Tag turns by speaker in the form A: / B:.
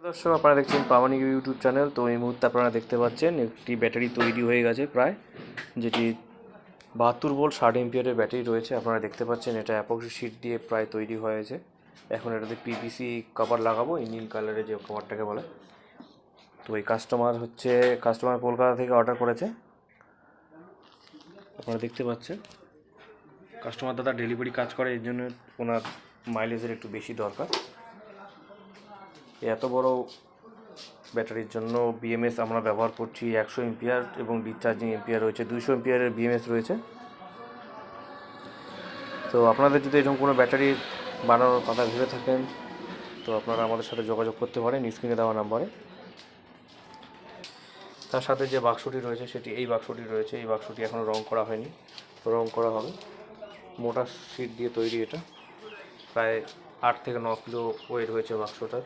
A: দর্শক, আপনারা দেখছেন প্রামাণিক ইউটিউব চ্যানেল। তো এই মুহূর্তে আপনারা দেখতে পাচ্ছেন একটি ব্যাটারি তৈরি হয়ে গেছে প্রায়, যেটি 72 ভোল্ট 60 এম্পিয়ারের ব্যাটারি রয়েছে। আপনারা দেখতে পাচ্ছেন এটা অ্যাপক্সি শিট দিয়ে প্রায় তৈরি হয়েছে। এখন এটাতে পিভিসি কভার লাগাবো, এই নীল কালারের যে কভারটাকে বলে। তো এই কাস্টমার কলকাতা থেকে অর্ডার করেছে। আপনারা দেখতে পাচ্ছেন কাস্টমার দাদা ডেলিভারি কাজ করে, এর জন্য ওনার মাইলেজের একটু বেশি দরকার। এত বড় ব্যাটারির জন্য বিএমএস আমরা ব্যবহার করছি 100 এম্পিয়ার এবং ডিসচার্জিং এম্পিয়ার রয়েছে 200 এম্পিয়ারের বিএমএস রয়েছে। তো আপনাদের যদি এরকম কোনো ব্যাটারি বানানোর কথা ভেবে থাকেন তো আপনারা আমাদের সাথে যোগাযোগ করতে পারেন স্ক্রিনে দেওয়া নাম্বারে। তার সাথে যে বাক্সটি রয়েছে সেটি এই বাক্সটি রয়েছে। এই বাক্সটি এখনও রং করা হয়নি, রং করা হবে। মোটা শিট দিয়ে তৈরি, এটা প্রায় 8 থেকে 9 কিলো ওয়েট হয়েছে বাক্সটার।